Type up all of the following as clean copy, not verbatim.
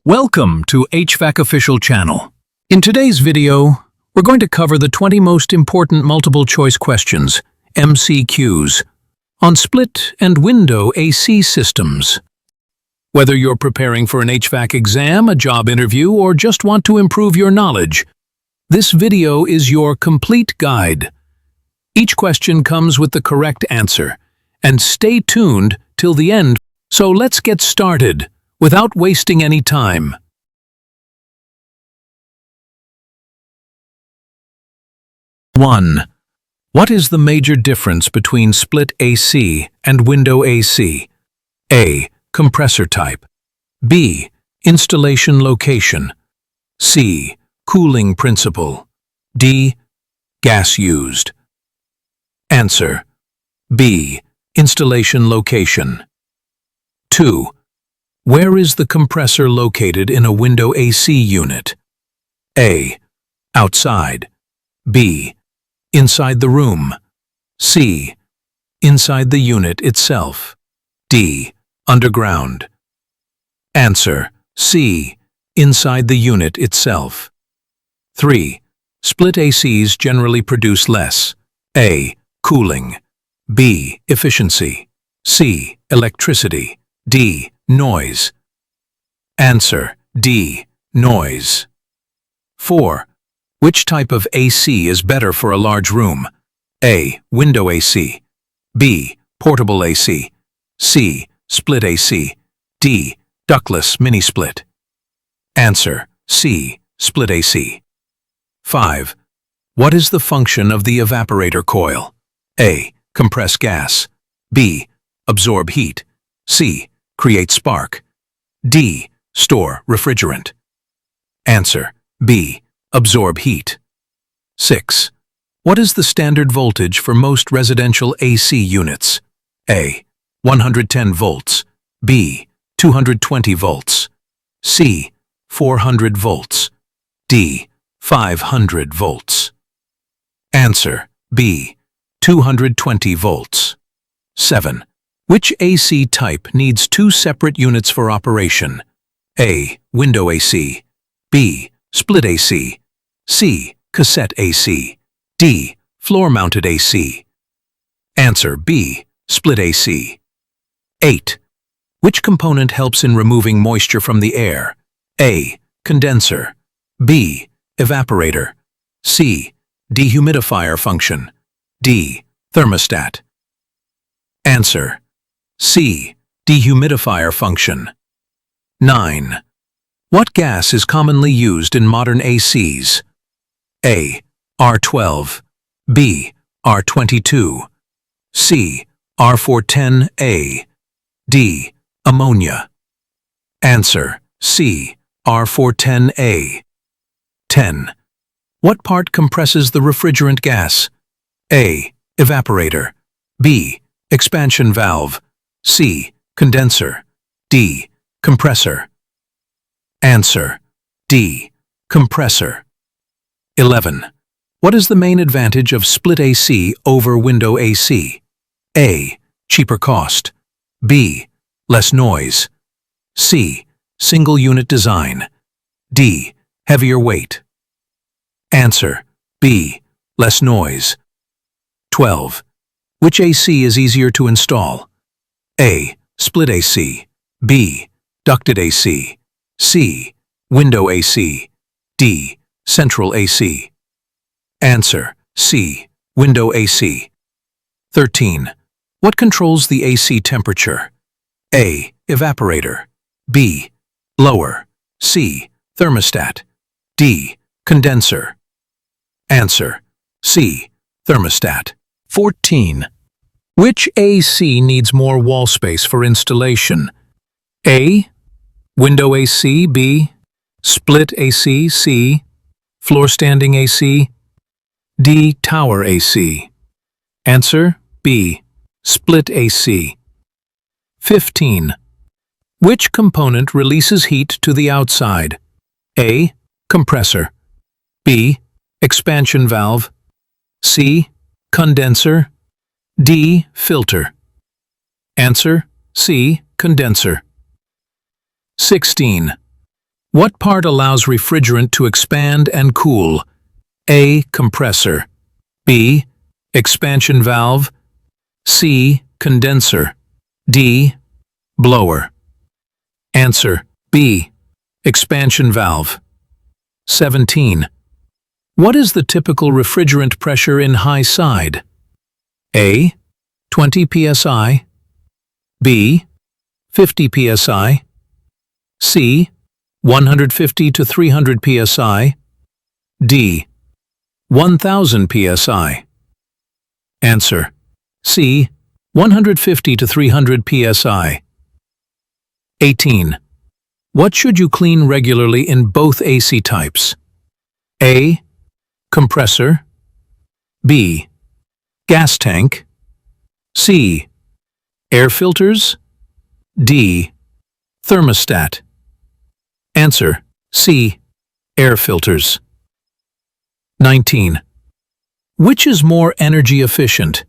Welcome to HVAC Official Channel. In today's video, we're going to cover the 20 most important multiple-choice questions, MCQs, on split and window AC systems. Whether you're preparing for an HVAC exam, a job interview, or just want to improve your knowledge, this video is your complete guide. Each question comes with the correct answer, and stay tuned till the end. So let's get started, without wasting any time. One. What is the major difference between split AC and window AC? A. Compressor type. B. Installation location. C. Cooling principle. D. Gas used. Answer: B. Installation location. 2. Where is the compressor located in a window AC unit? A. Outside. B. Inside the room. C. Inside the unit itself. D. Underground. Answer: C. Inside the unit itself. 3. Split ACs generally produce less. A. Cooling. B. Efficiency. C. Electricity. D. Noise. Answer: D. Noise. 4. Which type of AC is better for a large room? A. Window AC. B. Portable AC. C. Split AC. D. Ductless mini-split. Answer: C. Split AC. 5. What is the function of the evaporator coil? A. Compress gas. B. Absorb heat. C. Create spark. D. Store refrigerant. Answer: B. Absorb heat. 6. What is the standard voltage for most residential AC units? A. 110 volts. B. 220 volts. C. 400 volts. D. 500 volts. Answer: B. 220 volts. 7. Which AC type needs two separate units for operation? A. Window AC. B. Split AC. C. Cassette AC. D. Floor-mounted AC. Answer: B. Split AC. 8. Which component helps in removing moisture from the air? A. Condenser. B. Evaporator. C. Dehumidifier function. D. Thermostat. Answer: C. Dehumidifier function. 9. What gas is commonly used in modern ACs? A. R12. B. R22. C. R410A. D. Ammonia. Answer: C. R410A. 10. What part compresses the refrigerant gas? A. Evaporator. B. Expansion valve. C. Condenser. D. Compressor. Answer: D. Compressor. 11. What is the main advantage of split AC over window AC? A. Cheaper cost. B. Less noise. C. Single unit design. D. Heavier weight. Answer: B. Less noise. 12. Which AC is easier to install? A. Split AC. B. Ducted AC. C. Window AC. D. Central AC. Answer: C. Window AC. 13. What controls the AC temperature? A. Evaporator. B. Blower. C. Thermostat. D. Condenser. Answer: C. Thermostat. 14. Which AC needs more wall space for installation? A. Window AC. B. Split AC. C. Floor standing AC. D. Tower AC. Answer: B. Split AC. 15. Which component releases heat to the outside? A. Compressor. B. Expansion valve. C. Condenser. D. Filter. Answer: C. Condenser. 16. What part allows refrigerant to expand and cool? A. Compressor. B. Expansion valve. C. Condenser. D. Blower. Answer: B. Expansion valve. 17. What is the typical refrigerant pressure in high side? A. 20 psi. B. 50 psi. C. 150 to 300 psi. D. 1000 psi. Answer: C. 150 to 300 psi. 18. What should you clean regularly in both AC types? A. Compressor. B. Gas tank. C. Air filters. D. Thermostat. Answer: C. Air filters. 19. Which is more energy efficient?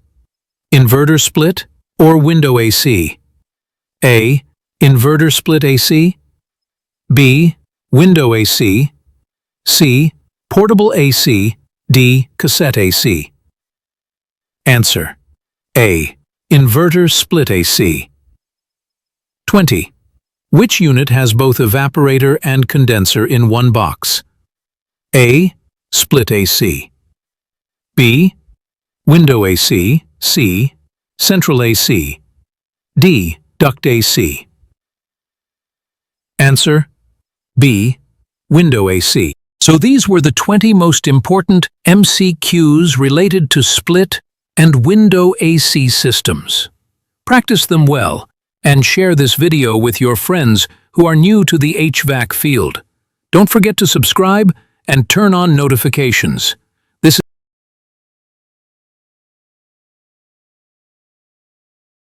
Inverter split or window AC? A. Inverter split AC. B. Window AC. C. Portable AC. D. Cassette AC. Answer: A. Inverter split AC. 20. Which unit has both evaporator and condenser in one box? A. Split AC. B. Window AC. C. Central AC. D. Duct AC. Answer: B. Window AC. So these were the 20 most important MCQs related to split and window AC systems. Practice them well and share this video with your friends who are new to the HVAC field. Don't forget to subscribe and turn on notifications.